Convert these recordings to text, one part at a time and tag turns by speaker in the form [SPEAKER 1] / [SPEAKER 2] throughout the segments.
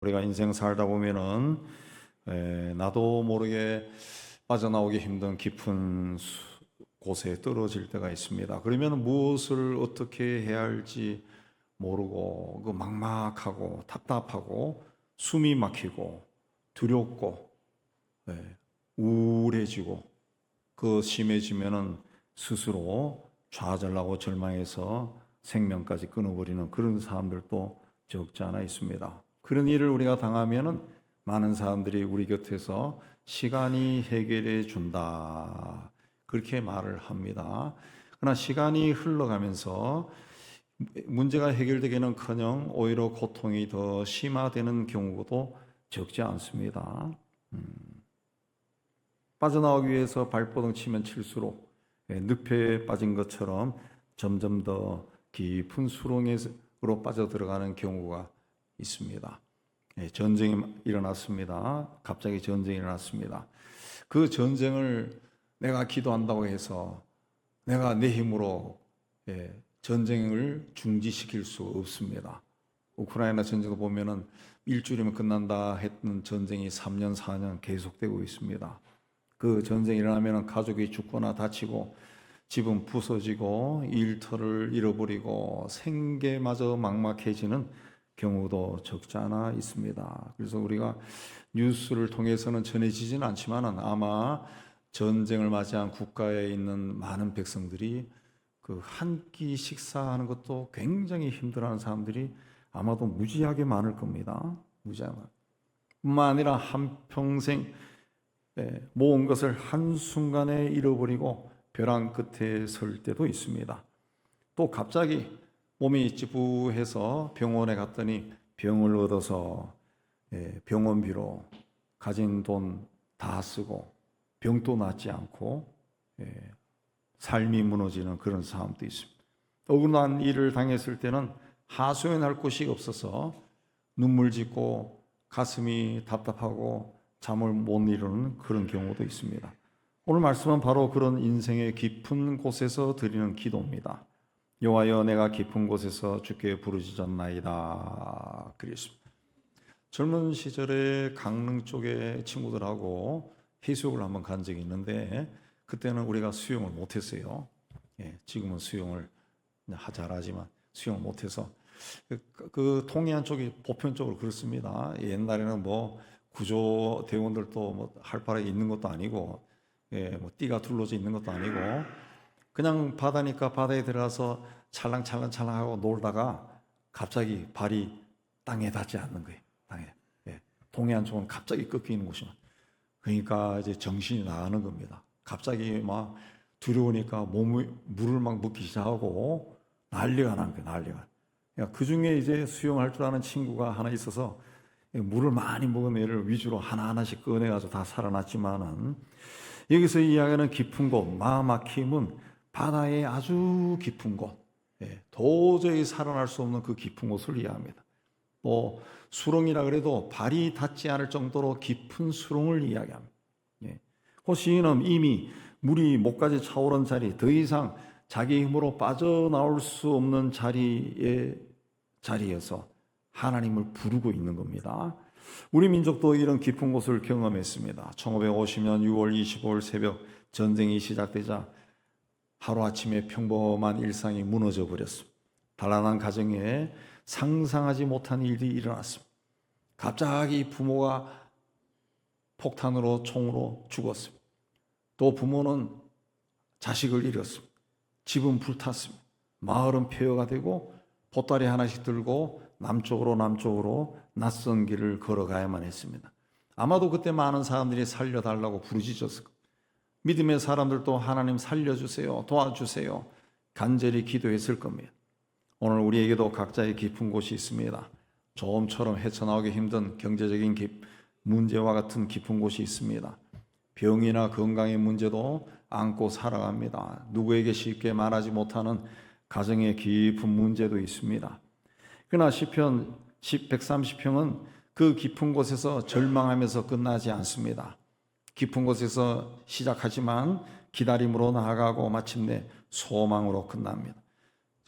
[SPEAKER 1] 우리가 인생 살다 보면은 나도 모르게 빠져나오기 힘든 깊은 곳에 떨어질 때가 있습니다. 그러면 무엇을 어떻게 해야 할지 모르고 그 막막하고 답답하고 숨이 막히고 두렵고 우울해지고 그 심해지면은 스스로 좌절하고 절망해서 생명까지 끊어버리는 그런 사람들도 적지 않아 있습니다. 그런 일을 우리가 당하면은 많은 사람들이 우리 곁에서 시간이 해결해 준다 그렇게 말을 합니다. 그러나 시간이 흘러가면서 문제가 해결되기는커녕 오히려 고통이 더 심화되는 경우도 적지 않습니다. 빠져나오기 위해서 발버둥 치면 칠수록 늪에 빠진 것처럼 점점 더 깊은 수렁으로 빠져들어가는 경우가 있습니다. 전쟁이 일어났습니다. 갑자기 전쟁이 일어났습니다. 그 전쟁을 내가 기도한다고 해서 내가 내 힘으로 전쟁을 중지시킬 수 없습니다. 우크라이나 전쟁도 보면은 일주일이면 끝난다 했던 전쟁이 3년, 4년 계속되고 있습니다. 그 전쟁이 일어나면 가족이 죽거나 다치고 집은 부서지고 일터를 잃어버리고 생계마저 막막해지는 경우도 적지 않아 있습니다. 그래서 우리가 뉴스를 통해서는 전해지지는 않지만 아마 전쟁을 맞이한 국가에 있는 많은 백성들이 그 한 끼 식사하는 것도 굉장히 힘들어하는 사람들이 아마도 무지하게 많을 겁니다. 무지하게 많을 뿐만 아니라 한평생 모은 것을 한순간에 잃어버리고 벼랑 끝에 설 때도 있습니다. 또 갑자기 몸이 찌부해서 병원에 갔더니 병을 얻어서 병원비로 가진 돈 다 쓰고 병도 낫지 않고 삶이 무너지는 그런 사람도 있습니다. 억울한 일을 당했을 때는 하소연할 곳이 없어서 눈물 짓고 가슴이 답답하고 잠을 못 이루는 그런 경우도 있습니다. 오늘 말씀은 바로 그런 인생의 깊은 곳에서 드리는 기도입니다. 여호와여 내가 깊은 곳에서 주께 부르짖었나이다 그랬습니다. 젊은 시절에 강릉 쪽에 친구들하고 해수욕을 한번 간 적이 있는데 그때는 우리가 수영을 못했어요. 지금은 수영을 잘하지만 수영을 못해서 그 동해안 쪽이 보편 쪽으로 그렇습니다. 옛날에는 뭐 구조대원들도 뭐 할 바에 있는 것도 아니고 뭐 띠가 둘러져 있는 것도 아니고 그냥 바다니까 바다에 들어가서 찰랑찰랑찰랑하고 놀다가 갑자기 발이 땅에 닿지 않는 거예요. 땅에. 동해안 쪽은 갑자기 꺾이는 곳이면 그러니까 이제 정신이 나가는 겁니다. 갑자기 막 두려우니까 물을 막 먹기 시작하고 난리가 난 거예요. 난리가. 그 중에 이제 수영할 줄 아는 친구가 하나 있어서 물을 많이 먹은 애를 위주로 하나하나씩 꺼내가지고 다 살아났지만은 여기서 이야기하는 깊은 곳, 마막힘은 바다의 아주 깊은 곳, 도저히 살아날 수 없는 그 깊은 곳을 이야기합니다. 또 수렁이라 그래도 발이 닿지 않을 정도로 깊은 수렁을 이야기합니다. 그 시인은 이미 물이 목까지 차오른 자리, 더 이상 자기 힘으로 빠져나올 수 없는 자리에서 하나님을 부르고 있는 겁니다. 우리 민족도 이런 깊은 곳을 경험했습니다. 1550년 6월 25일 새벽 전쟁이 시작되자 하루아침에 평범한 일상이 무너져 버렸습니다. 단란한 가정에 상상하지 못한 일이 일어났습니다. 갑자기 부모가 폭탄으로 총으로 죽었습니다. 또 부모는 자식을 잃었습니다. 집은 불탔습니다. 마을은 폐허가 되고 보따리 하나씩 들고 남쪽으로 낯선 길을 걸어가야만 했습니다. 아마도 그때 많은 사람들이 살려달라고 부르짖었을 겁니다. 믿음의 사람들도 하나님 살려주세요, 도와주세요 간절히 기도했을 겁니다. 오늘 우리에게도 각자의 깊은 곳이 있습니다. 조음처럼 헤쳐나오기 힘든 경제적인 문제와 같은 깊은 곳이 있습니다. 병이나 건강의 문제도 안고 살아갑니다. 누구에게 쉽게 말하지 못하는 가정의 깊은 문제도 있습니다. 그러나 시편 130편은 그 깊은 곳에서 절망하면서 끝나지 않습니다. 깊은 곳에서 시작하지만 기다림으로 나아가고 마침내 소망으로 끝납니다.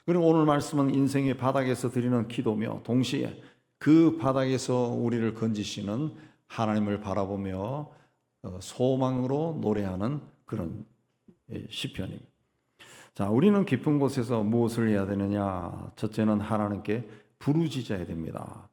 [SPEAKER 1] 그리고 오늘 말씀은 인생의 바닥에서 드리는 기도며 동시에 그 바닥에서 우리를 건지시는 하나님을 바라보며 소망으로 노래하는 그런 시편입니다. 자, 우리는 깊은 곳에서 무엇을 해야 되느냐? 첫째는 하나님께 부르짖어야 됩니다.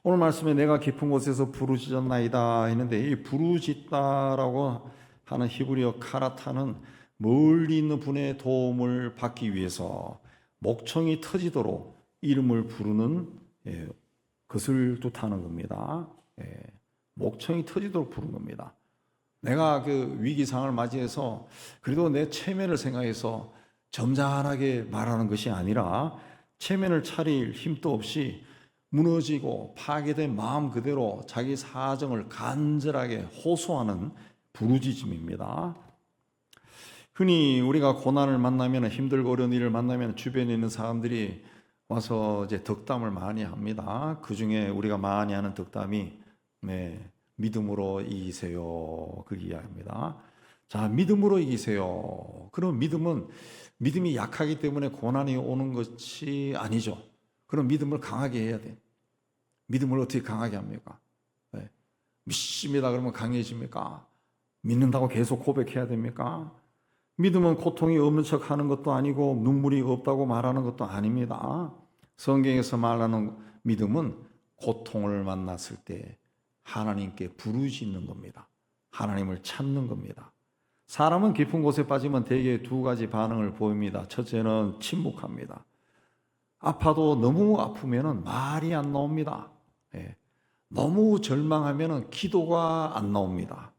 [SPEAKER 1] 오늘 말씀에 내가 깊은 곳에서 부르짖었나이다 했는데, 이 부르짖다라고 하는 히브리어 카라타는 멀리 있는 분의 도움을 받기 위해서 목청이 터지도록 이름을 부르는 것을 뜻하는 겁니다. 목청이 터지도록 부른 겁니다. 내가 그 위기상을 맞이해서 그래도 내 체면을 생각해서 점잖하게 말하는 것이 아니라 체면을 차릴 힘도 없이 무너지고 파괴된 마음 그대로 자기 사정을 간절하게 호소하는 부르짖음입니다. 흔히 우리가 고난을 만나면, 힘들고 어려운 일을 만나면 주변에 있는 사람들이 와서 이제 덕담을 많이 합니다. 그 중에 우리가 많이 하는 덕담이 믿음으로 이기세요, 그 이야기입니다. 자, 믿음으로 이기세요. 그럼 믿음이 약하기 때문에 고난이 오는 것이 아니죠. 그럼 믿음을 강하게 해야 돼. 믿음을 어떻게 강하게 합니까? 믿습니다 그러면 강해집니까? 믿는다고 계속 고백해야 됩니까? 믿음은 고통이 없는 척 하는 것도 아니고 눈물이 없다고 말하는 것도 아닙니다. 성경에서 말하는 믿음은 고통을 만났을 때 하나님께 부르짖는 겁니다. 하나님을 찾는 겁니다. 사람은 깊은 곳에 빠지면 대개 두 가지 반응을 보입니다. 첫째는 침묵합니다. 아파도 너무 아프면 말이 안 나옵니다. 너무 절망하면 기도가 안 나옵니다.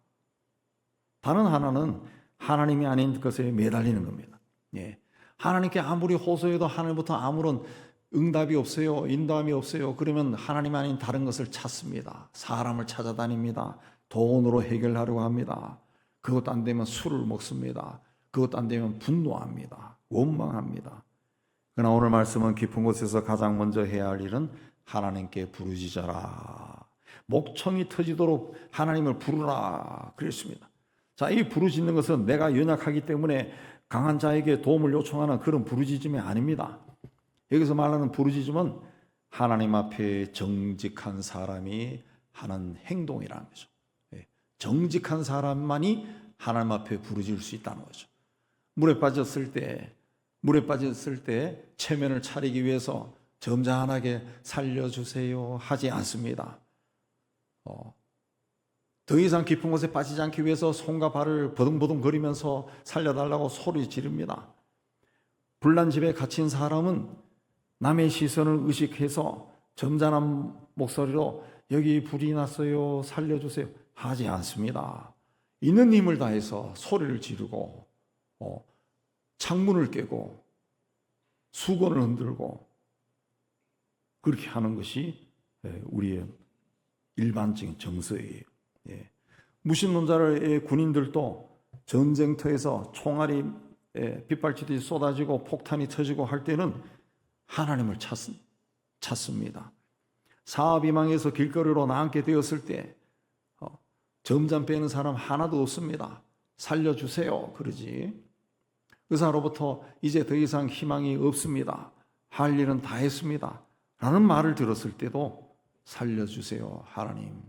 [SPEAKER 1] 다른 하나는 하나님이 아닌 것에 매달리는 겁니다. 하나님께 아무리 호소해도 하늘부터 아무런 응답이 없어요. 인도함이 없어요. 그러면 하나님 아닌 다른 것을 찾습니다. 사람을 찾아다닙니다. 돈으로 해결하려고 합니다. 그것도 안 되면 술을 먹습니다. 그것도 안 되면 분노합니다. 원망합니다. 그러나 오늘 말씀은 깊은 곳에서 가장 먼저 해야 할 일은 하나님께 부르짖어라. 목청이 터지도록 하나님을 부르라 그랬습니다. 자, 이 부르짖는 것은 내가 연약하기 때문에 강한 자에게 도움을 요청하는 그런 부르짖음이 아닙니다. 여기서 말하는 부르짖음은 하나님 앞에 정직한 사람이 하는 행동이라는 거죠. 정직한 사람만이 하나님 앞에 부르짖을 수 있다는 거죠. 물에 빠졌을 때 체면을 차리기 위해서 점잖하게 살려주세요 하지 않습니다. 더 이상 깊은 곳에 빠지지 않기 위해서 손과 발을 버둥버둥거리면서 살려달라고 소리 지릅니다. 불난 집에 갇힌 사람은 남의 시선을 의식해서 점잖은 목소리로 여기 불이 났어요 살려주세요 하지 않습니다. 있는 힘을 다해서 소리를 지르고 창문을 깨고 수건을 흔들고 그렇게 하는 것이 우리의 일반적인 정서예요. 무신론자의 군인들도 전쟁터에서 총알이 빗발치듯이 쏟아지고 폭탄이 터지고 할 때는 하나님을 찾습니다. 사업이망에서 길거리로 나앉게 되었을 때 점잠 빼는 사람 하나도 없습니다. 살려주세요 그러지. 의사로부터 이제 더 이상 희망이 없습니다. 할 일은 다 했습니다 라는 말을 들었을 때도 살려주세요 하나님.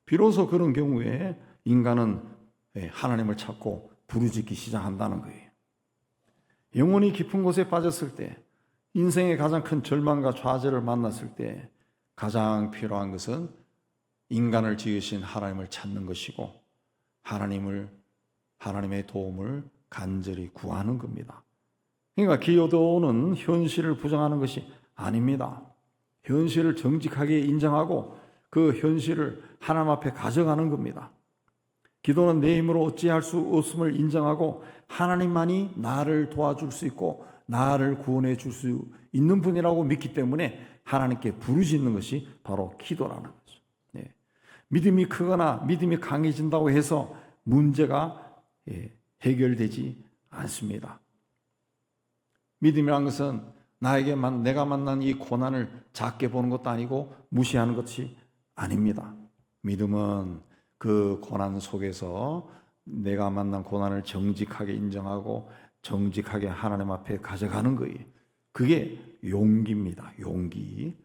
[SPEAKER 1] 비로소 그런 경우에 인간은 하나님을 찾고 부르짖기 시작한다는 거예요. 영혼이 깊은 곳에 빠졌을 때, 인생의 가장 큰 절망과 좌절을 만났을 때 가장 필요한 것은 인간을 지으신 하나님을 찾는 것이고 하나님의 도움을 간절히 구하는 겁니다. 그러니까 기도는 현실을 부정하는 것이 아닙니다. 현실을 정직하게 인정하고 그 현실을 하나님 앞에 가져가는 겁니다. 기도는 내 힘으로 어찌할 수 없음을 인정하고 하나님만이 나를 도와줄 수 있고 나를 구원해 줄 수 있는 분이라고 믿기 때문에 하나님께 부르짖는 것이 바로 기도라는 거죠. 믿음이 크거나 믿음이 강해진다고 해서 문제가 해결되지 않습니다. 믿음이란 것은 내가 만난 이 고난을 작게 보는 것도 아니고 무시하는 것이 아닙니다. 믿음은 그 고난 속에서 내가 만난 고난을 정직하게 인정하고 정직하게 하나님 앞에 가져가는 거예요. 그게 용기입니다. 용기.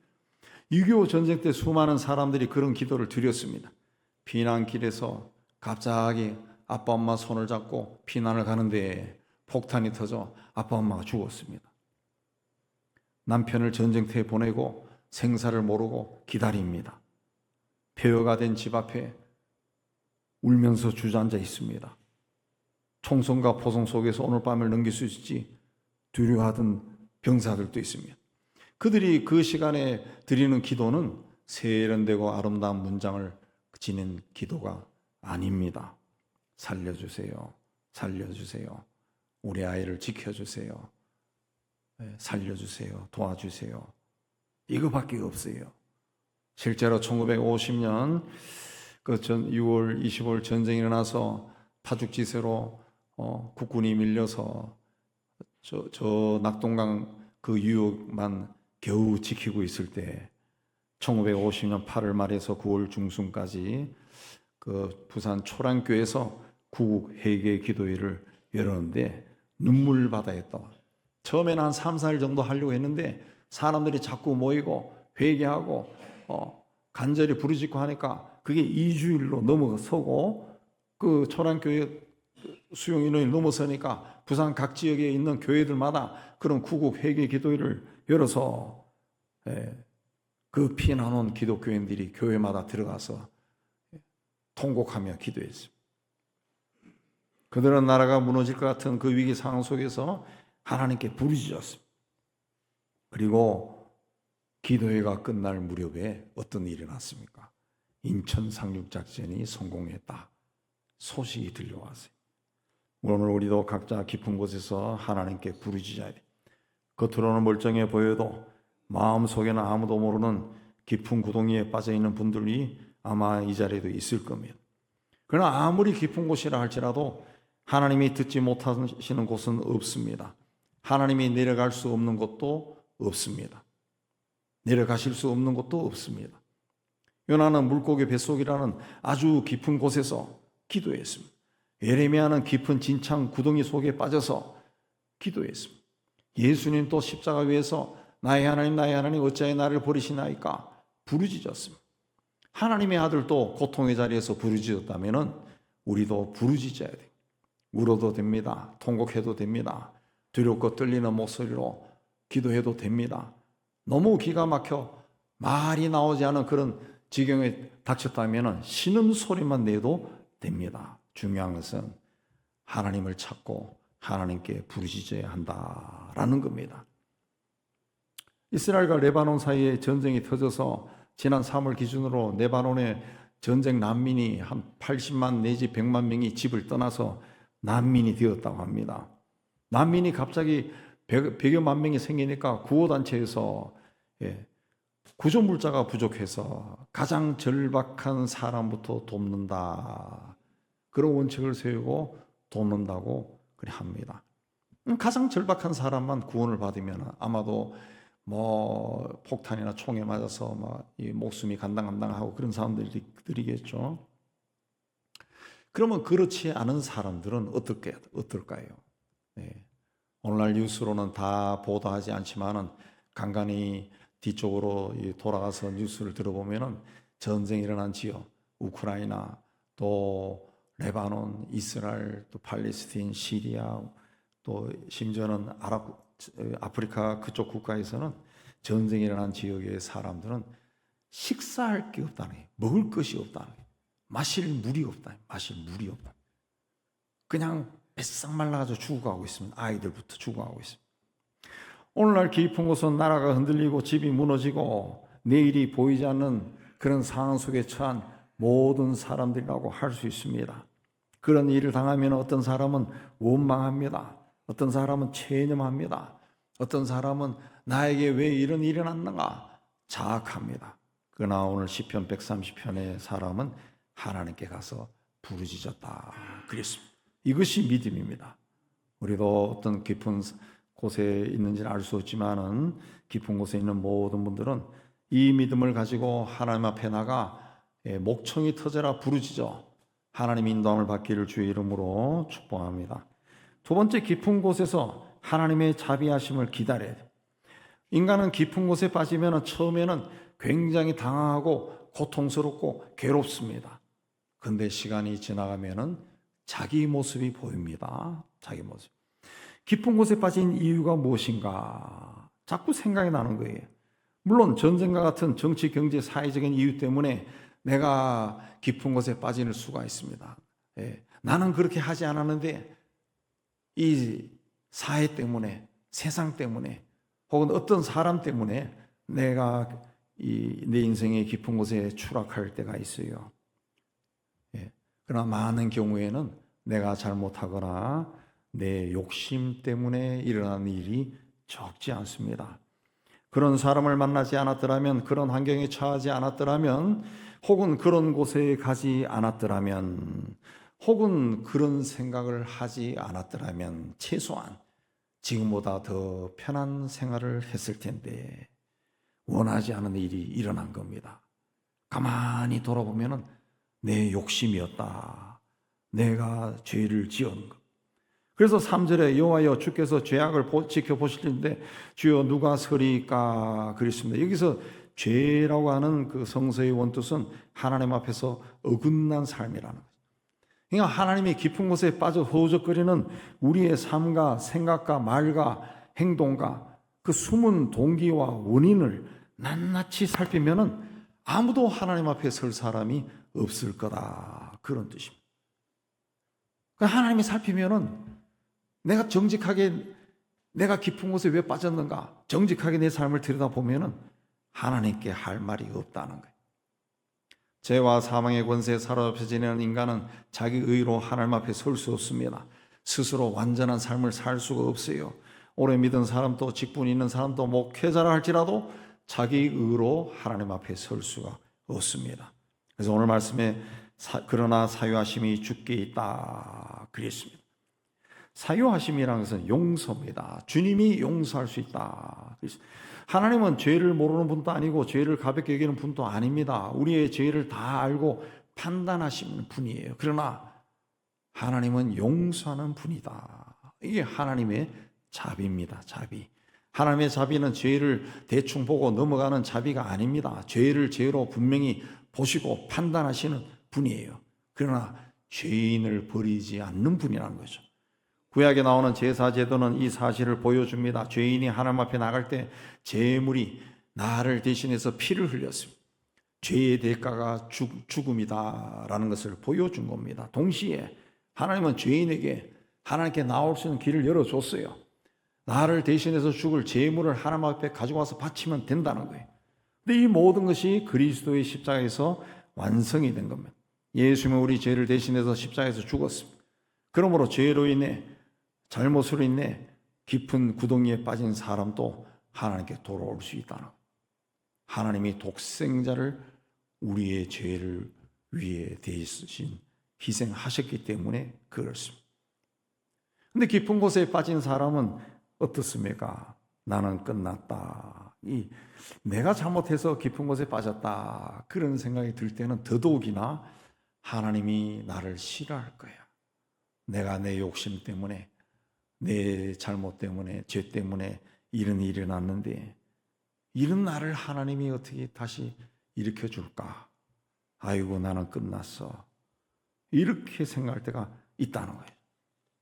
[SPEAKER 1] 6.25 전쟁 때 수많은 사람들이 그런 기도를 드렸습니다. 피난길에서 갑자기 아빠 엄마 손을 잡고 피난을 가는데 폭탄이 터져 아빠 엄마가 죽었습니다. 남편을 전쟁터에 보내고 생사를 모르고 기다립니다. 폐허가 된 집 앞에 울면서 주저앉아 있습니다. 총성과 포성 속에서 오늘 밤을 넘길 수 있을지 두려워하던 병사들도 있습니다. 그들이 그 시간에 드리는 기도는 세련되고 아름다운 문장을 지닌 기도가 아닙니다. 살려주세요. 살려주세요. 우리 아이를 지켜주세요. 살려주세요. 도와주세요. 이거밖에 없어요. 실제로 1950년 6월 25일 전쟁이 일어나서 파죽지세로 국군이 밀려서 저 낙동강 그 유역만 겨우 지키고 있을 때 1950년 8월 말에서 9월 중순까지 그 부산 초량교에서 구국 회개 기도회를 열었는데 눈물 바다였다. 처음에는 한 3, 4일 정도 하려고 했는데 사람들이 자꾸 모이고 회개하고 간절히 부르짖고 하니까 그게 2주일로 넘어서고 그 초량교회 수용 인원이 넘어서니까 부산 각 지역에 있는 교회들마다 그런 구국 회개 기도회를 열어서 그 피난 온 기독교인들이 교회마다 들어가서 통곡하며 기도했습니다. 그들은 나라가 무너질 것 같은 그 위기 상황 속에서 하나님께 부르짖었습니다. 그리고 기도회가 끝날 무렵에 어떤 일이 났습니까? 인천 상륙작전이 성공했다. 소식이 들려왔어요. 오늘 우리도 각자 깊은 곳에서 하나님께 부르짖어야 돼. 겉으로는 멀쩡해 보여도 마음속에는 아무도 모르는 깊은 구덩이에 빠져있는 분들이 아마 이 자리에도 있을 겁니다. 그러나 아무리 깊은 곳이라 할지라도 하나님이 듣지 못하시는 곳은 없습니다. 하나님이 내려갈 수 없는 곳도 없습니다. 내려가실 수 없는 곳도 없습니다. 요나는 물고기 뱃속이라는 아주 깊은 곳에서 기도했습니다. 예레미야는 깊은 진창 구덩이 속에 빠져서 기도했습니다. 예수님 또 십자가 위에서 나의 하나님 어찌하여 나를 버리시나이까 부르짖었습니다. 하나님의 아들도 고통의 자리에서 부르짖었다면 우리도 부르짖어야 돼요. 울어도 됩니다. 통곡해도 됩니다. 두렵고 떨리는 목소리로 기도해도 됩니다. 너무 기가 막혀 말이 나오지 않은 그런 지경에 닥쳤다면 신음소리만 내도 됩니다. 중요한 것은 하나님을 찾고 하나님께 부르짖어야 한다라는 겁니다. 이스라엘과 레바논 사이에 전쟁이 터져서 지난 3월 기준으로 레바논의 전쟁 난민이 한 80만 내지 100만 명이 집을 떠나서 난민이 되었다고 합니다. 난민이 갑자기 100여만 명이 생기니까 구호단체에서 구조물자가 부족해서 가장 절박한 사람부터 돕는다. 그런 원칙을 세우고 돕는다고 그래 합니다. 가장 절박한 사람만 구원을 받으면 아마도 뭐 폭탄이나 총에 맞아서 막 이 목숨이 간당간당하고 그런 사람들이겠죠. 그러면 그렇지 않은 사람들은 어떨까요? 네. 오늘날 뉴스로는 다 보도하지 않지만은 간간히 뒤쪽으로 돌아가서 뉴스를 들어보면은 전쟁이 일어난 지역, 우크라이나, 또 레바논, 이스라엘, 또 팔레스틴, 시리아, 또 심지어는 아프리카 그쪽 국가에서는 전쟁이 일어난 지역의 사람들은 식사할 게 없다는 거예요. 먹을 것이 없다는 거예요. 마실 물이 없다. 마실 물이 없다. 그냥 뱃싹 말라가지고 죽어가고 있습니다. 아이들부터 죽어가고 있습니다. 오늘날 깊은 곳은 나라가 흔들리고 집이 무너지고 내일이 보이지 않는 그런 상황 속에 처한 모든 사람들이라고 할 수 있습니다. 그런 일을 당하면 어떤 사람은 원망합니다. 어떤 사람은 체념합니다. 어떤 사람은 나에게 왜 이런 일이 났는가 자학합니다. 그러나 오늘 시편 130편의 사람은 하나님께 가서 부르짖었다 그랬습니다. 이것이 믿음입니다. 우리도 어떤 깊은 곳에 있는지는 알 수 없지만은 깊은 곳에 있는 모든 분들은 이 믿음을 가지고 하나님 앞에 나가 목청이 터져라 부르짖어 하나님 인도함을 받기를 주의 이름으로 축복합니다. 두 번째, 깊은 곳에서 하나님의 자비하심을 기다려야 돼요. 인간은 깊은 곳에 빠지면 처음에는 굉장히 당황하고 고통스럽고 괴롭습니다. 근데 시간이 지나가면은 자기 모습이 보입니다. 자기 모습. 깊은 곳에 빠진 이유가 무엇인가? 자꾸 생각이 나는 거예요. 물론 전쟁과 같은 정치, 경제, 사회적인 이유 때문에 내가 깊은 곳에 빠질 수가 있습니다. 예, 나는 그렇게 하지 않았는데 이 사회 때문에, 세상 때문에, 혹은 어떤 사람 때문에 내가 내 인생의 깊은 곳에 추락할 때가 있어요. 예, 그러나 많은 경우에는 내가 잘못하거나 내 욕심 때문에 일어나는 일이 적지 않습니다. 그런 사람을 만나지 않았더라면, 그런 환경에 처하지 않았더라면, 혹은 그런 곳에 가지 않았더라면, 혹은 그런 생각을 하지 않았더라면 최소한 지금보다 더 편한 생활을 했을 텐데 원하지 않은 일이 일어난 겁니다. 가만히 돌아보면 내 욕심이었다. 내가 죄를 지은 것. 그래서 3절에 여호와여 주께서 죄악을 지켜보실 텐데 주여 누가 서리까 그랬습니다. 여기서 죄라고 하는 그 성서의 원뜻은 하나님 앞에서 어긋난 삶이라는 거죠. 그러니까 하나님이 깊은 곳에 빠져 허우적거리는 우리의 삶과 생각과 말과 행동과 그 숨은 동기와 원인을 낱낱이 살피면은 아무도 하나님 앞에 설 사람이 없을 거다. 그런 뜻입니다. 그러니까 하나님이 살피면은 내가 정직하게 내가 깊은 곳에 왜 빠졌는가? 정직하게 내 삶을 들여다보면은 하나님께 할 말이 없다는 거예요. 죄와 사망의 권세에 사로잡혀 지내는 인간은 자기 의로 하나님 앞에 설 수 없습니다. 스스로 완전한 삶을 살 수가 없어요. 오래 믿은 사람도 직분 있는 사람도 목회자라 할지라도 자기 의로 하나님 앞에 설 수가 없습니다. 그래서 오늘 말씀에 그러나 사유하심이 주께 있다 그랬습니다. 사유하심이라는 것은 용서입니다. 주님이 용서할 수 있다. 하나님은 죄를 모르는 분도 아니고 죄를 가볍게 여기는 분도 아닙니다. 우리의 죄를 다 알고 판단하시는 분이에요. 그러나 하나님은 용서하는 분이다. 이게 하나님의 자비입니다. 자비. 하나님의 자비는 죄를 대충 보고 넘어가는 자비가 아닙니다. 죄를 죄로 분명히 보시고 판단하시는 분이에요. 그러나 죄인을 버리지 않는 분이라는 거죠. 구약에 나오는 제사 제도는 이 사실을 보여줍니다. 죄인이 하나님 앞에 나갈 때 제물이 나를 대신해서 피를 흘렸습니다. 죄의 대가가 죽음이다라는 것을 보여준 겁니다. 동시에 하나님은 죄인에게 하나님께 나올 수 있는 길을 열어줬어요. 나를 대신해서 죽을 제물을 하나님 앞에 가지고 와서 바치면 된다는 거예요. 근데 이 모든 것이 그리스도의 십자가에서 완성이 된 겁니다. 예수님은 우리 죄를 대신해서 십자가에서 죽었습니다. 그러므로 죄로 인해 잘못으로 인해 깊은 구덩이에 빠진 사람도 하나님께 돌아올 수 있다는 거예요. 하나님이 독생자를 우리의 죄를 위해 대신 희생하셨기 때문에 그렇습니다. 근데 깊은 곳에 빠진 사람은 어떻습니까? 나는 끝났다. 내가 잘못해서 깊은 곳에 빠졌다. 그런 생각이 들 때는 더더욱이나 하나님이 나를 싫어할 거야. 내가 내 욕심 때문에, 내 잘못 때문에, 죄 때문에 이런 일이 일어났는데 이런 나를 하나님이 어떻게 다시 일으켜줄까? 아이고 나는 끝났어. 이렇게 생각할 때가 있다는 거예요.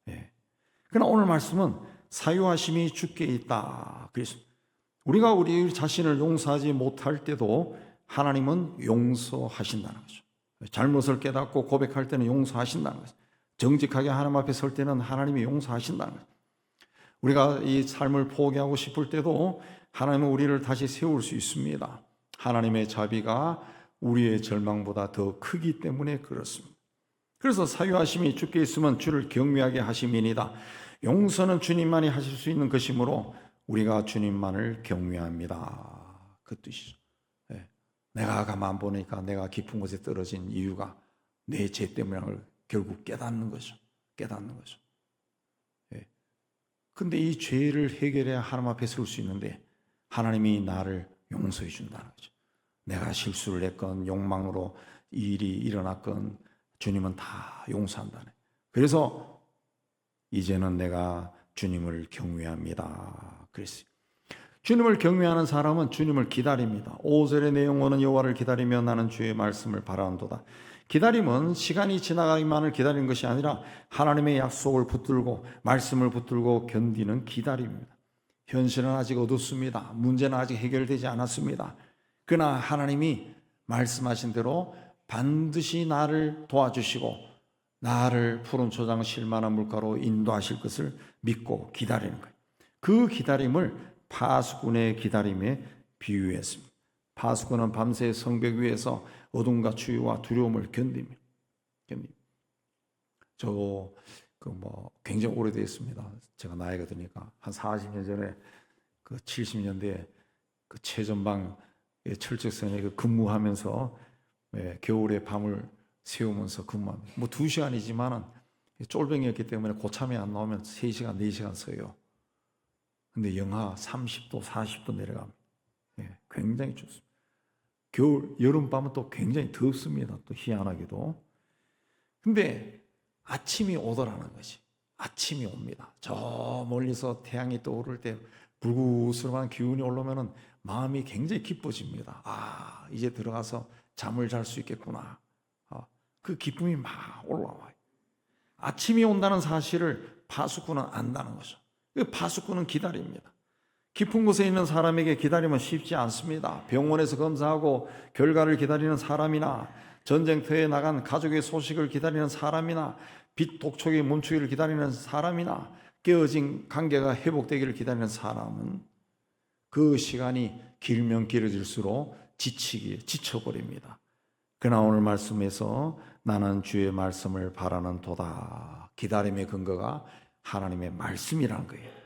[SPEAKER 1] 예. 그러나 오늘 말씀은 사유하심이 주께 있다. 그래서 우리가 우리 자신을 용서하지 못할 때도 하나님은 용서하신다는 거죠. 잘못을 깨닫고 고백할 때는 용서하신다는 거죠. 정직하게 하나님 앞에 설 때는 하나님이 용서하신다는 거예요. 우리가 이 삶을 포기하고 싶을 때도 하나님은 우리를 다시 세울 수 있습니다. 하나님의 자비가 우리의 절망보다 더 크기 때문에 그렇습니다. 그래서 사유하심이 주께 있으면 주를 경외하게 하심이니이다. 용서는 주님만이 하실 수 있는 것이므로 우리가 주님만을 경외합니다. 그 뜻이죠. 내가 가만 보니까 내가 깊은 곳에 떨어진 이유가 내 죄 때문이라는 걸 결국 깨닫는 거죠. 깨닫는 거죠. 근데 이 죄를 해결해야 하나님 앞에 설 수 있는데 하나님이 나를 용서해 준다는 거죠. 내가 실수를 했건 욕망으로 이 일이 일어났건 주님은 다 용서한다네. 그래서 이제는 내가 주님을 경외합니다. 그랬어요. 주님을 경외하는 사람은 주님을 기다립니다. 5절의 내용은 여호와를 기다리며 나는 주의 말씀을 바라는도다. 기다림은 시간이 지나가기만을 기다리는 것이 아니라 하나님의 약속을 붙들고 말씀을 붙들고 견디는 기다림입니다. 현실은 아직 어둡습니다. 문제는 아직 해결되지 않았습니다. 그러나 하나님이 말씀하신 대로 반드시 나를 도와주시고 나를 푸른 초장 실만한 물가로 인도하실 것을 믿고 기다리는 거예요. 그 기다림을 파수꾼의 기다림에 비유했습니다. 파수꾼은 밤새 성벽 위에서 어둠과 추위와 두려움을 견딥니다. 굉장히 오래됐습니다. 제가 나이가 드니까 한 40년 전에 70년대에 최전방 철책선에 근무하면서 겨울에 밤을 새우면서 근무합니다. 2시간이지만은 쫄병이었기 때문에 고참이 안 나오면 3시간, 4시간 써요. 근데 영하 30도, 40도 내려갑니다. 굉장히 춥습니다. 여름밤은 또 굉장히 덥습니다. 또 희한하게도. 근데 아침이 오더라는 것이. 아침이 옵니다. 저 멀리서 태양이 떠오를 때 불구스름한 기운이 올라오면 마음이 굉장히 기뻐집니다. 이제 들어가서 잠을 잘 수 있겠구나. 그 기쁨이 막 올라와요. 아침이 온다는 사실을 파수꾼은 안다는 거죠. 파수꾼은 기다립니다. 깊은 곳에 있는 사람에게 기다림은 쉽지 않습니다. 병원에서 검사하고 결과를 기다리는 사람이나 전쟁터에 나간 가족의 소식을 기다리는 사람이나 빚 독촉이 멈추기를 기다리는 사람이나 깨어진 관계가 회복되기를 기다리는 사람은 그 시간이 길면 길어질수록 지쳐버립니다. 그러나 오늘 말씀에서 나는 주의 말씀을 바라는 도다. 기다림의 근거가 하나님의 말씀이라는 거예요.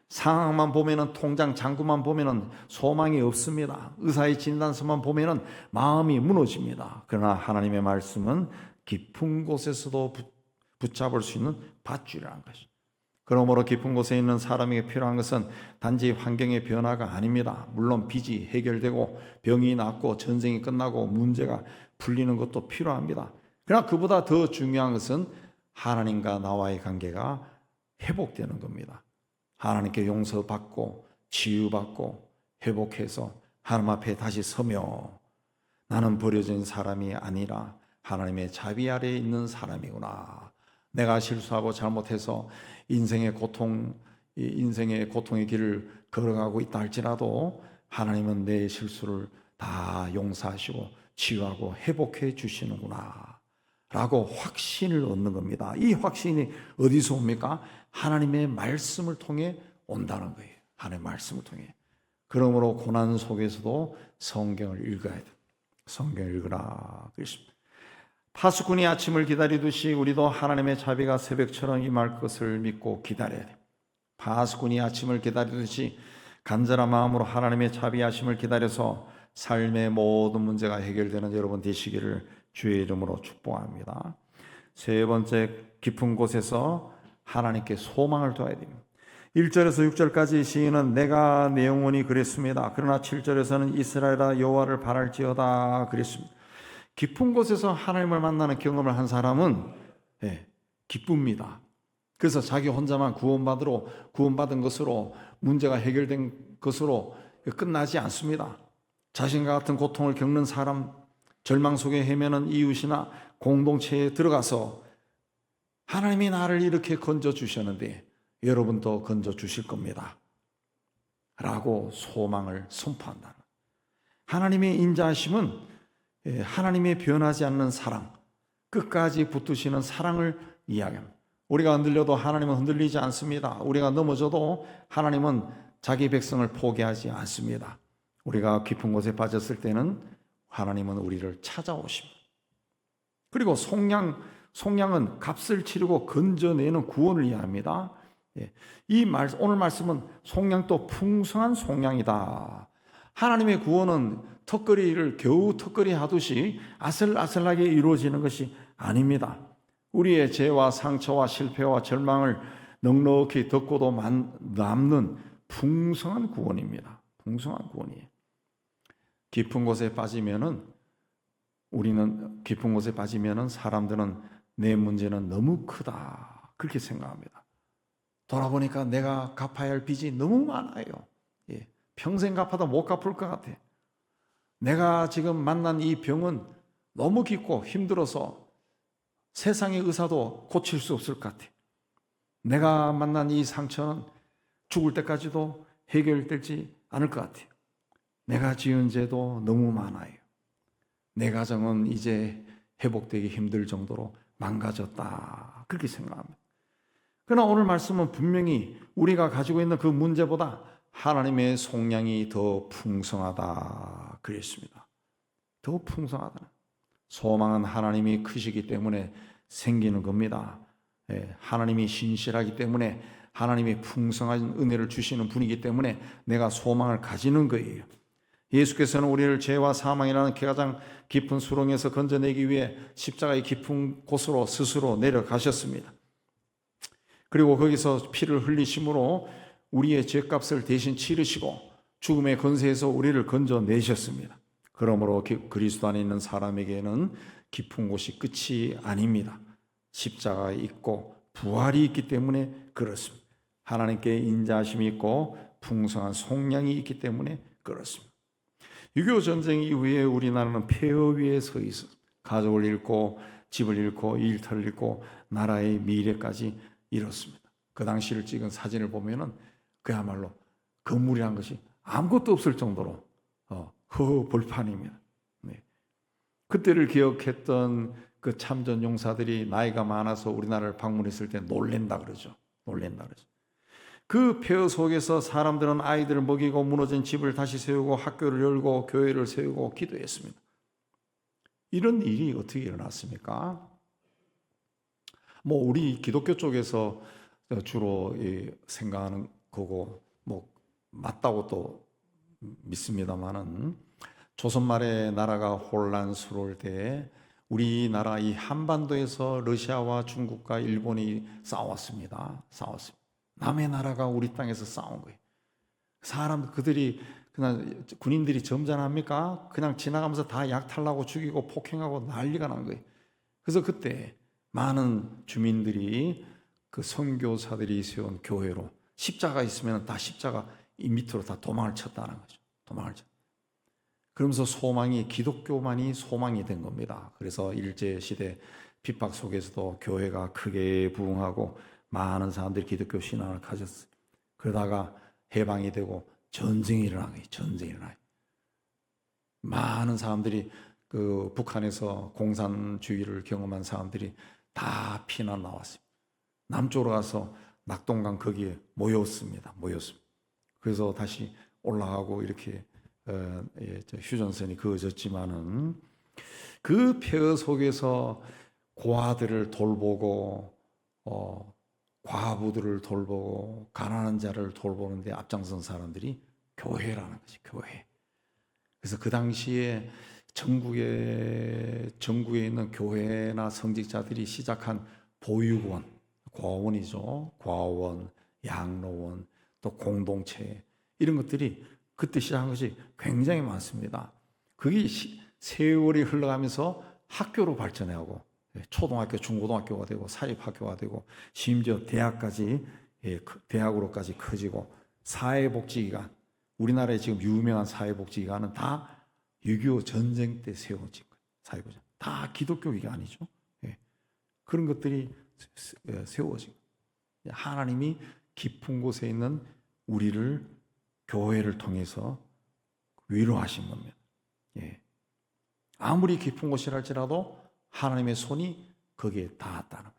[SPEAKER 1] 상황만 보면은 통장 잔고만 보면은 소망이 없습니다. 의사의 진단서만 보면은 마음이 무너집니다. 그러나 하나님의 말씀은 깊은 곳에서도 붙잡을 수 있는 밧줄이라는 것이죠. 그러므로 깊은 곳에 있는 사람에게 필요한 것은 단지 환경의 변화가 아닙니다. 물론 빚이 해결되고 병이 낫고 전쟁이 끝나고 문제가 풀리는 것도 필요합니다. 그러나 그보다 더 중요한 것은 하나님과 나와의 관계가 회복되는 겁니다. 하나님께 용서받고 치유받고 회복해서 하나님 앞에 다시 서며 나는 버려진 사람이 아니라 하나님의 자비 아래에 있는 사람이구나. 내가 실수하고 잘못해서 인생의 고통의 길을 걸어가고 있다 할지라도 하나님은 내 실수를 다 용서하시고 치유하고 회복해 주시는구나 라고 확신을 얻는 겁니다. 이 확신이 어디서 옵니까? 하나님의 말씀을 통해 온다는 거예요. 하나님의 말씀을 통해. 그러므로 고난 속에서도 성경을 읽어야 돼. 성경을 읽으라 그랬습니다. 파수꾼이 아침을 기다리듯이 우리도 하나님의 자비가 새벽처럼 임할 것을 믿고 기다려야 돼. 파수꾼이 아침을 기다리듯이 간절한 마음으로 하나님의 자비하심을 기다려서 삶의 모든 문제가 해결되는 여러분 되시기를 주의 이름으로 축복합니다. 세 번째, 깊은 곳에서 하나님께 소망을 둬야 됩니다. 1절에서 6절까지 시인은 내가 내 영혼이 그랬습니다. 그러나 7절에서는 이스라엘아 여호와를 바랄지어다 그랬습니다. 깊은 곳에서 하나님을 만나는 경험을 한 사람은 기쁩니다. 그래서 자기 혼자만 구원받은 것으로 문제가 해결된 것으로 끝나지 않습니다. 자신과 같은 고통을 겪는 사람, 절망 속에 헤매는 이웃이나 공동체에 들어가서 하나님이 나를 이렇게 건져주셨는데 여러분도 건져주실 겁니다 라고 소망을 선포한다. 하나님의 인자하심은 하나님의 변하지 않는 사랑, 끝까지 붙드시는 사랑을 이야기합니다. 우리가 흔들려도 하나님은 흔들리지 않습니다. 우리가 넘어져도 하나님은 자기 백성을 포기하지 않습니다. 우리가 깊은 곳에 빠졌을 때는 하나님은 우리를 찾아오십니다. 그리고 속량은 값을 치르고 건져내는 구원을 이해합니다. 오늘 말씀은 속량도 풍성한 속량이다. 하나님의 구원은 턱걸이를 겨우 턱걸이 하듯이 아슬아슬하게 이루어지는 것이 아닙니다. 우리의 죄와 상처와 실패와 절망을 넉넉히 덮고도 남는 풍성한 구원입니다. 풍성한 구원이에요. 깊은 곳에 빠지면은 사람들은 내 문제는 너무 크다 그렇게 생각합니다. 돌아보니까 내가 갚아야 할 빚이 너무 많아요. 평생 갚아도 못 갚을 것 같아. 내가 지금 만난 이 병은 너무 깊고 힘들어서 세상의 의사도 고칠 수 없을 것 같아. 내가 만난 이 상처는 죽을 때까지도 해결되지 않을 것 같아요. 내가 지은 죄도 너무 많아요. 내 가정은 이제 회복되기 힘들 정도로 망가졌다. 그렇게 생각합니다. 그러나 오늘 말씀은 분명히 우리가 가지고 있는 그 문제보다 하나님의 속량이 더 풍성하다 그랬습니다. 더 풍성하다. 소망은 하나님이 크시기 때문에 생기는 겁니다. 하나님이 신실하기 때문에 하나님이 풍성한 은혜를 주시는 분이기 때문에 내가 소망을 가지는 거예요. 예수께서는 우리를 죄와 사망이라는 가장 깊은 수렁에서 건져내기 위해 십자가의 깊은 곳으로 스스로 내려가셨습니다. 그리고 거기서 피를 흘리심으로 우리의 죄값을 대신 치르시고 죽음의 권세에서 우리를 건져내셨습니다. 그러므로 그리스도 안에 있는 사람에게는 깊은 곳이 끝이 아닙니다. 십자가가 있고 부활이 있기 때문에 그렇습니다. 하나님께 인자하심이 있고 풍성한 속량이 있기 때문에 그렇습니다. 6.25 전쟁 이후에 우리나라는 폐허 위에 서 있어 가족을 잃고 집을 잃고 일터를 잃고 나라의 미래까지 잃었습니다. 그 당시를 찍은 사진을 보면은 그야말로 건물이란 것이 아무것도 없을 정도로 허허벌판입니다. 네. 그때를 기억했던 그 참전 용사들이 나이가 많아서 우리나라를 방문했을 때 놀랜다 그러죠. 그 폐허 속에서 사람들은 아이들을 먹이고 무너진 집을 다시 세우고 학교를 열고 교회를 세우고 기도했습니다. 이런 일이 어떻게 일어났습니까? 우리 기독교 쪽에서 주로 생각하는 거고 맞다고 또 믿습니다만은 조선 말에 나라가 혼란스러울 때 우리나라 이 한반도에서 러시아와 중국과 일본이 싸웠습니다. 남의 나라가 우리 땅에서 싸운 거예요. 그들이 그냥 군인들이 점잖합니까? 그냥 지나가면서 다 약탈하고 죽이고 폭행하고 난리가 난 거예요. 그래서 그때 많은 주민들이 그 선교사들이 세운 교회로 십자가 있으면 다 십자가 이 밑으로 다 도망을 쳤다는 거죠. 그러면서 기독교만이 소망이 된 겁니다. 그래서 일제시대 핍박 속에서도 교회가 크게 부흥하고 많은 사람들이 기독교 신앙을 가졌어요. 그러다가 해방이 되고 전쟁이 일어난 거예요. 많은 사람들이 그 북한에서 공산주의를 경험한 사람들이 다 피난 나왔어요. 남쪽으로 가서 낙동강 거기에 모였습니다. 그래서 다시 올라가고 이렇게 휴전선이 그어졌지만은 그 폐허 속에서 고아들을 돌보고 과부들을 돌보고 가난한 자를 돌보는데 앞장선 사람들이 교회라는 거지. 교회. 그래서 그 당시에 전국에 있는 교회나 성직자들이 시작한 보육원, 과원이죠. 과원, 양로원, 또 공동체 이런 것들이 그때 시작한 것이 굉장히 많습니다. 그게 세월이 흘러가면서 학교로 발전하고 초등학교, 중고등학교가 되고 사립학교가 되고 심지어 대학까지 대학으로까지 커지고 사회복지기관, 우리나라에 지금 유명한 사회복지기관은 다 6.25 전쟁 때 세워진 거예요. 사회복지 다 기독교 기관이죠. 그런 것들이 세워진 거예요. 하나님이 깊은 곳에 있는 우리를 교회를 통해서 위로하신 겁니다. 아무리 깊은 곳이랄지라도 하나님의 손이 거기에 닿았다는 거죠.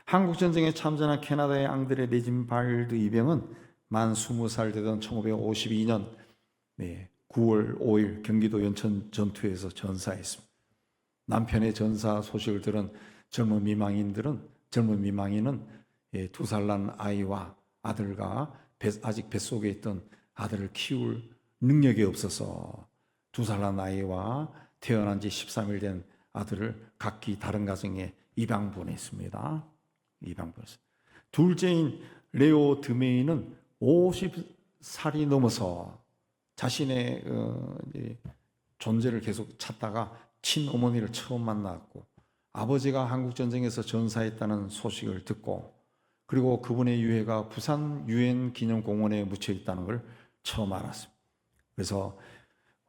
[SPEAKER 1] 한국전쟁에 참전한 캐나다의 앙드레 레진발드 이병은 만 20살 되던 1552년 9월 5일 경기도 연천 전투에서 전사했습니다. 남편의 전사 소식을 들은 젊은 미망인은 2살 난 아이와 아들과 아직 뱃속에 있던 아들을 키울 능력이 없어서 2살 난 아이와 태어난 지 13일 된 아들을 각기 다른 가정에 입양 보냈습니다. 둘째인 레오 드메이는 50살이 넘어서 자신의 존재를 계속 찾다가 친어머니를 처음 만났고 아버지가 한국전쟁에서 전사했다는 소식을 듣고 그리고 그분의 유해가 부산 유엔 기념공원에 묻혀 있다는 걸 처음 알았습니다. 그래서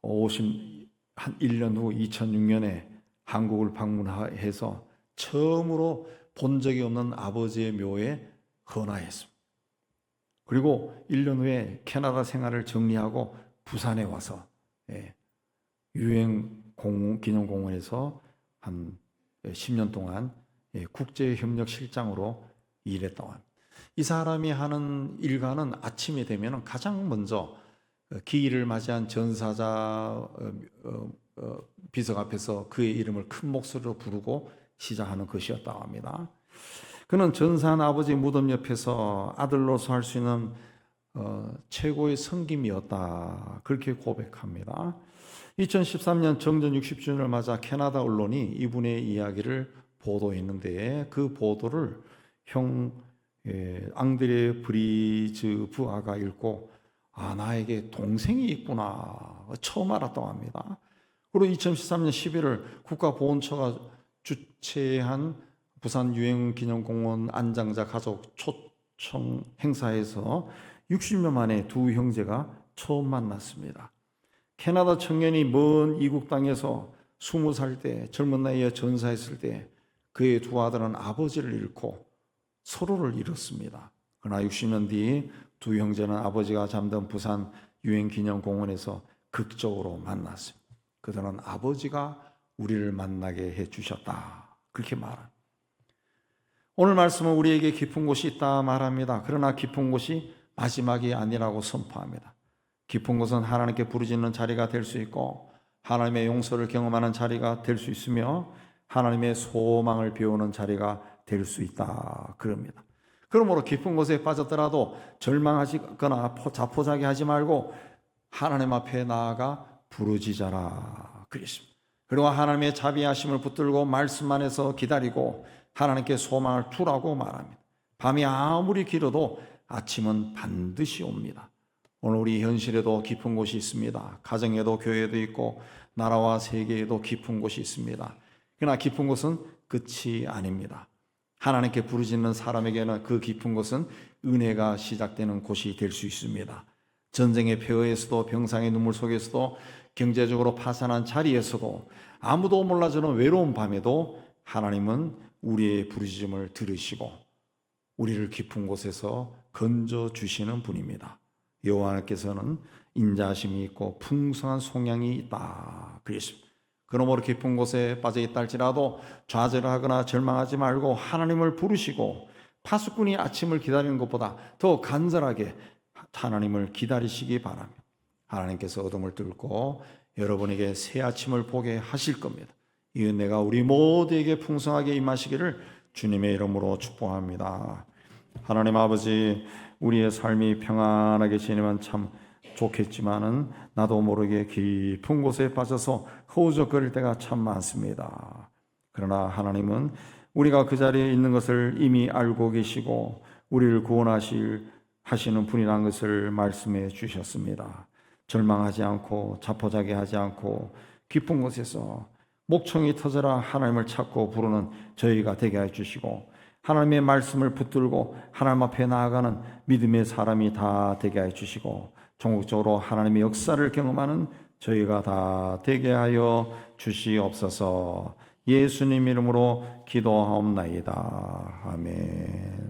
[SPEAKER 1] 한 1년 후 2006년에 한국을 방문해서 처음으로 본 적이 없는 아버지의 묘에 헌화했습니다. 그리고 1년 후에 캐나다 생활을 정리하고 부산에 와서 유엔기념공원에서 한 10년 동안 국제협력실장으로 일했다고 합니다. 이 사람이 하는 일과는 아침이 되면 가장 먼저 기일을 맞이한 전사자 비석 앞에서 그의 이름을 큰 목소리로 부르고 시작하는 것이었다고 합니다. 그는 전사한 아버지 무덤 옆에서 아들로서 할 수 있는 최고의 섬김이었다, 그렇게 고백합니다. 2013년 정전 60주년을 맞아 캐나다 언론이 이분의 이야기를 보도했는데 그 보도를 앙드레 브리즈 부아가 읽고 나에게 동생이 있구나 처음 알았다고 합니다. 그리고 2013년 11월 국가보훈처가 주최한 부산 유엔기념공원 안장자 가족 초청 행사에서 60년 만에 두 형제가 처음 만났습니다. 캐나다 청년이 먼 이국 땅에서 20살 때 젊은 나이에 전사했을 때 그의 두 아들은 아버지를 잃고 서로를 잃었습니다. 그러나 60년 뒤 두 형제는 아버지가 잠든 부산 유엔기념공원에서 극적으로 만났습니다. 그들은 아버지가 우리를 만나게 해주셨다, 그렇게 말합니다. 오늘 말씀은 우리에게 깊은 곳이 있다 말합니다. 그러나 깊은 곳이 마지막이 아니라고 선포합니다. 깊은 곳은 하나님께 부르짖는 자리가 될 수 있고 하나님의 용서를 경험하는 자리가 될 수 있으며 하나님의 소망을 배우는 자리가 될 수 있다, 그럽니다. 그러므로 깊은 곳에 빠졌더라도 절망하거나 자포자기하지 말고 하나님 앞에 나아가 부르짖어라, 그랬습니다. 그리고 하나님의 자비하심을 붙들고 말씀 안에서 기다리고 하나님께 소망을 두라고 말합니다. 밤이 아무리 길어도 아침은 반드시 옵니다. 오늘 우리 현실에도 깊은 곳이 있습니다. 가정에도 교회에도 있고 나라와 세계에도 깊은 곳이 있습니다. 그러나 깊은 곳은 끝이 아닙니다. 하나님께 부르짖는 사람에게는 그 깊은 곳은 은혜가 시작되는 곳이 될 수 있습니다. 전쟁의 폐허에서도 병상의 눈물 속에서도 경제적으로 파산한 자리에서도 아무도 몰라주는 외로운 밤에도 하나님은 우리의 부르짖음을 들으시고 우리를 깊은 곳에서 건져주시는 분입니다. 여호와께서는 인자하심이 있고 풍성한 속량이 있다, 그랬습니다. 그러므로 깊은 곳에 빠져있다 할지라도 좌절하거나 절망하지 말고 하나님을 부르시고 파수꾼이 아침을 기다리는 것보다 더 간절하게 하나님을 기다리시기 바랍니다. 하나님께서 어둠을 뚫고 여러분에게 새 아침을 보게 하실 겁니다. 이 은혜가 우리 모두에게 풍성하게 임하시기를 주님의 이름으로 축복합니다. 하나님 아버지, 우리의 삶이 평안하게 지내면 참 좋겠지만은 나도 모르게 깊은 곳에 빠져서 허우적거릴 때가 참 많습니다. 그러나 하나님은 우리가 그 자리에 있는 것을 이미 알고 계시고 우리를 구원하시는 분이라는 것을 말씀해 주셨습니다. 절망하지 않고 자포자기하지 않고 깊은 곳에서 목청이 터져라 하나님을 찾고 부르는 저희가 되게 해 주시고 하나님의 말씀을 붙들고 하나님 앞에 나아가는 믿음의 사람이 다 되게 해 주시고 전국적으로 하나님의 역사를 경험하는 저희가 다 되게 하여 주시옵소서. 예수님 이름으로 기도하옵나이다. 아멘.